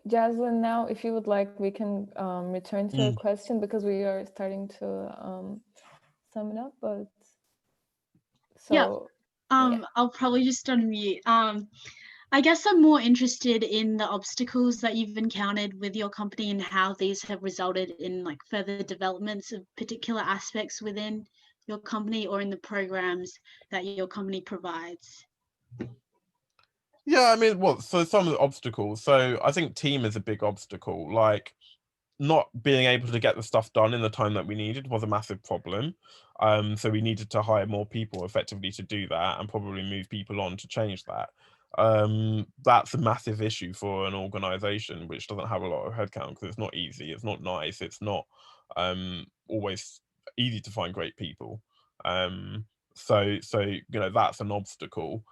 Jaslyn, now, if you would like, we can return to your question because we are starting to sum it up. But so, yeah. I'll probably just unmute. I guess I'm more interested in the obstacles that you've encountered with your company and how these have resulted in like further developments of particular aspects within your company or in the programs that your company provides. Yeah, I mean, so some of the obstacles. So I think team is a big obstacle. Like not being able to get the stuff done in the time that we needed was a massive problem. So we needed to hire more people effectively to do that and probably move people on to change that. That's a massive issue for an organization which doesn't have a lot of headcount because it's not easy, it's not nice, it's not always easy to find great people. So that's an obstacle.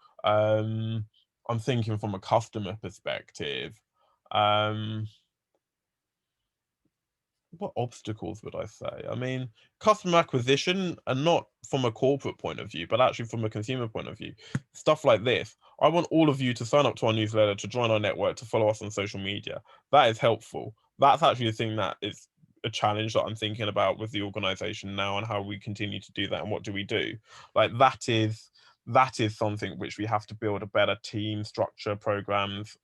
I'm thinking from a customer perspective. What obstacles would I say? I mean, customer acquisition, and not from a corporate point of view, but actually from a consumer point of view. Stuff like this. I want all of you to sign up to our newsletter, to join our network, to follow us on social media. That is helpful. That's actually the thing that is a challenge that I'm thinking about with the organization now and how we continue to do that and what do we do. Like that is something which we have to build a better team structure, programs,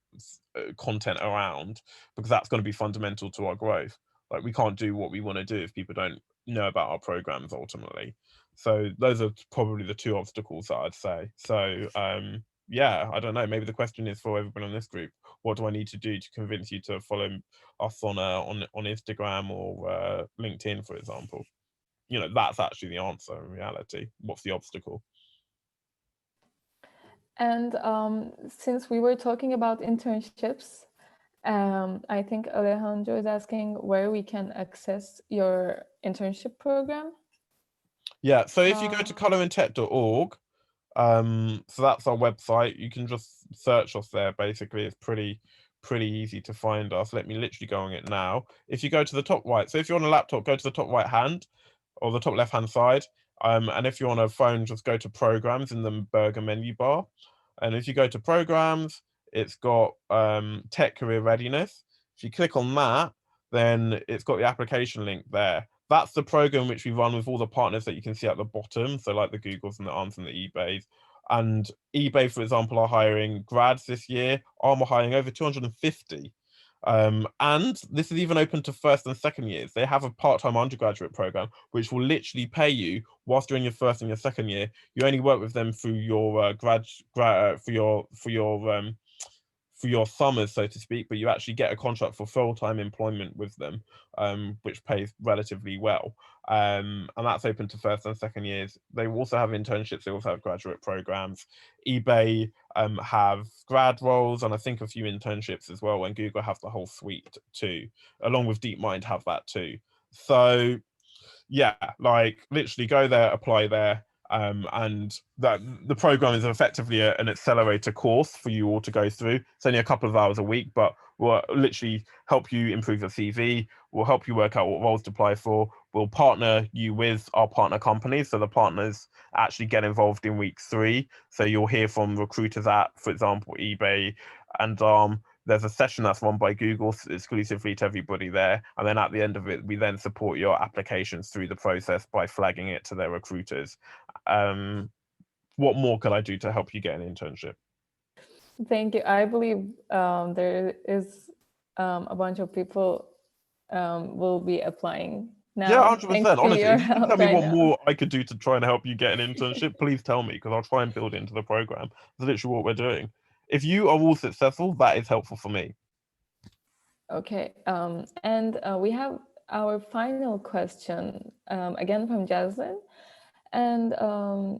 content around, because that's going to be fundamental to our growth. Like we can't do what we want to do if people don't know about our programs ultimately. So those are probably the two obstacles that I'd say. So yeah, I don't know. Maybe the question is for everyone in this group: what do I need to do to convince you to follow us on Instagram or LinkedIn, for example? That's actually the answer in reality. What's the obstacle? And since we were talking about internships, I think Alejandro is asking where we can access your internship program. Yeah, so if you go to colourintech.org, so that's our website. You can just search us there. Basically, it's pretty easy to find us. Let me literally go on it now. If you go to the top right, so if you're on a laptop, go to the top right hand or the top left hand side. And if you're on a phone, just go to programs in the burger menu bar. And if you go to programs, it's got tech career readiness. If you click on that, then it's got the application link there. That's the program which we run with all the partners that you can see at the bottom. So like the Googles and the Arms and the eBays. And eBay, for example, are hiring grads this year. Arm are hiring over 250. And this is even open to first and second years. They have a part-time undergraduate program which will literally pay you whilst you're in your first and your second year. You only work with them through your for your summers, so to speak, but you actually get a contract for full-time employment with them, which pays relatively well. And that's open to first and second years. They also have internships. They also have graduate programs. eBay have grad roles and I think a few internships as well. And Google have the whole suite too, along with DeepMind have that too. So yeah, like literally go there, apply there. And that the program is effectively an accelerator course for you all to go through. It's only a couple of hours a week, but will literally help you improve your CV. Will help you work out what roles to apply for. We'll partner you with our partner companies, so the partners actually get involved in week 3. So you'll hear from recruiters at, for example, eBay and there's a session that's run by Google exclusively to everybody there. And then at the end of it, we then support your applications through the process by flagging it to their recruiters. What more could I do to help you get an internship? Thank you. I believe there is a bunch of people will be applying now. Yeah, 100%. Honestly, if you can tell me right what now. more I could do to try and help you get an internship, please tell me, because I'll try and build it into the program. That's literally what we're doing. If you are all successful, that is helpful for me. Okay, and we have our final question, again from Jaslyn. And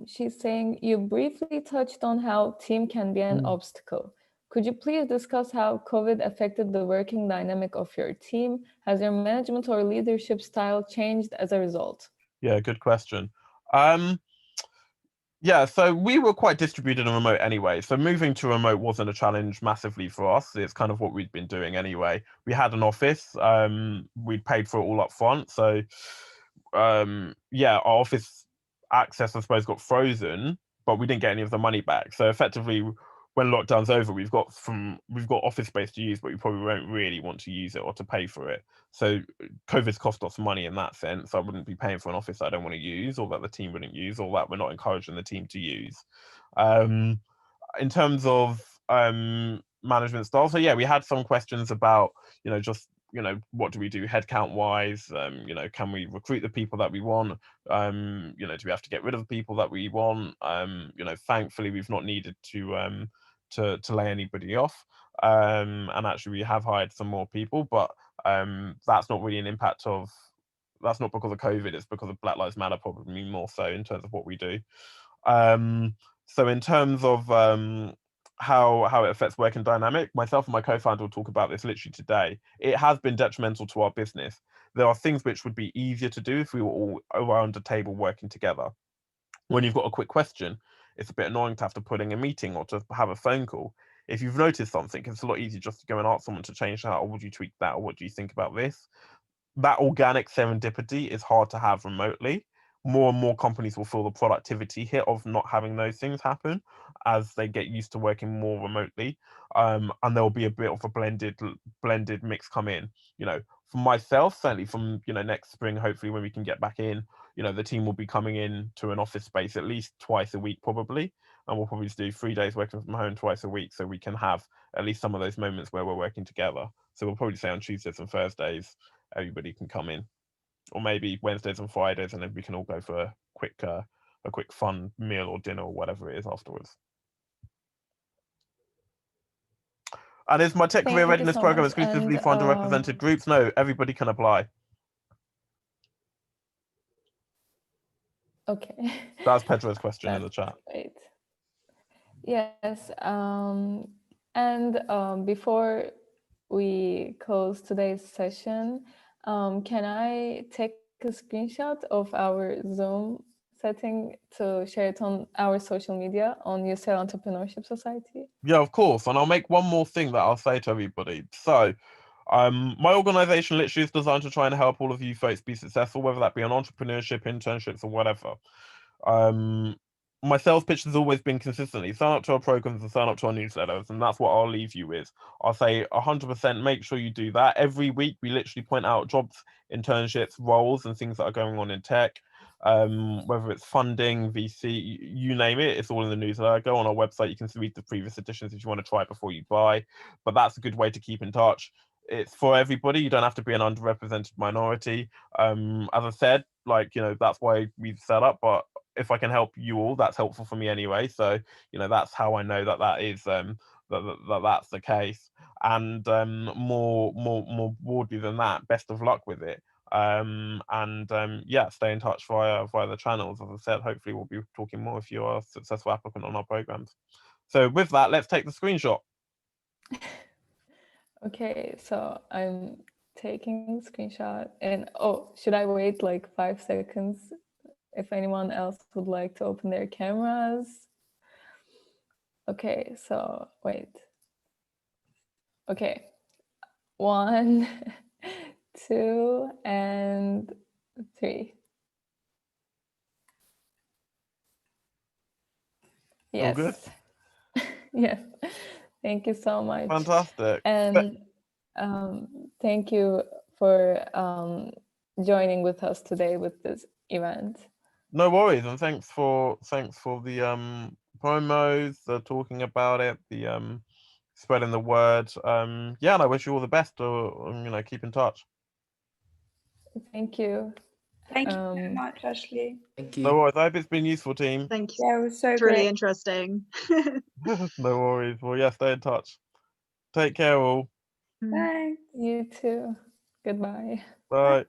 she's saying, you briefly touched on how team can be an obstacle. Could you please discuss how COVID affected the working dynamic of your team? Has your management or leadership style changed as a result? Yeah, good question. Yeah, so we were quite distributed and remote anyway. So moving to remote wasn't a challenge massively for us. It's kind of what we'd been doing anyway. We had an office. We'd paid for it all up front. So yeah, our office access, I suppose, got frozen, but we didn't get any of the money back. So effectively, when lockdown's over, we've got office space to use, but we probably won't really want to use it or to pay for it. So COVID's cost us money in that sense. I wouldn't be paying for an office I don't want to use, or that the team wouldn't use, or that we're not encouraging the team to use. In terms of management style, so yeah, we had some questions about, just what do we do headcount wise? Can we recruit the people that we want? Do we have to get rid of the people that we want? Thankfully we've not needed to lay anybody off. And actually we have hired some more people, but that's not really an impact of, that's not because of COVID, it's because of Black Lives Matter, probably more so in terms of what we do. So in terms of how it affects working dynamic, myself and my co-founder will talk about this literally today. It has been detrimental to our business. There are things which would be easier to do if we were all around a table working together. When you've got a quick question, it's a bit annoying to have to put in a meeting or to have a phone call. If you've noticed something, it's a lot easier just to go and ask someone to change that, or would you tweak that, or what do you think about this? That organic serendipity is hard to have remotely. More and more companies will feel the productivity hit of not having those things happen as they get used to working more remotely. And there'll be a bit of a blended mix come in. For myself, certainly from next spring, hopefully when we can get back in, the team will be coming in to an office space at least twice a week probably, and we'll probably just do 3 days working from home twice a week, so we can have at least some of those moments where we're working together. So we'll probably say on Tuesdays and Thursdays everybody can come in, or maybe Wednesdays and Fridays, and then we can all go for a quick fun meal or dinner or whatever it is afterwards. And is my tech career readiness program exclusively for underrepresented groups? No, everybody can apply. Okay. That's Pedro's question in the chat. Great. Yes. And before we close today's session, can I take a screenshot of our Zoom setting to share it on our social media on UCL Entrepreneurship Society? Yeah, of course. And I'll make one more thing that I'll say to everybody. So My organization literally is designed to try and help all of you folks be successful, whether that be on entrepreneurship, internships, or whatever. My sales pitch has always been consistently sign up to our programs and sign up to our newsletters, and that's what I'll leave you with. I'll say 100% make sure you do that. Every week we literally point out jobs, internships, roles, and things that are going on in tech. Whether it's funding, VC, you name it, it's all in the newsletter. Go on our website, you can read the previous editions if you want to try it before you buy, but that's a good way to keep in touch. It's for everybody. You don't have to be an underrepresented minority. As I said, like, that's why we've set up, but if I can help you all, that's helpful for me anyway. So, that's how I know that is that's the case. And more broadly than that, best of luck with it. Yeah, stay in touch via the channels. As I said, hopefully we'll be talking more if you're a successful applicant on our programs. So with that, let's take the screenshot. Okay, so I'm taking a screenshot, and should I wait like 5 seconds if anyone else would like to open their cameras? Okay, so wait. Okay, 1, 2, and 3. Yes. All good? Yes. Thank you so much. Fantastic. And thank you for joining with us today with this event. No worries, and thanks for the promos, talking about it, the spreading the word. Yeah, and I wish you all the best. Keep in touch. Thank you. Thank you very much, Ashley. Thank you. No worries. I hope it's been useful, team. Thank you. Yeah, it was so It's really great. interesting. No worries. Well, yeah, stay in touch. Take care, all. Bye. You too. Goodbye. Bye.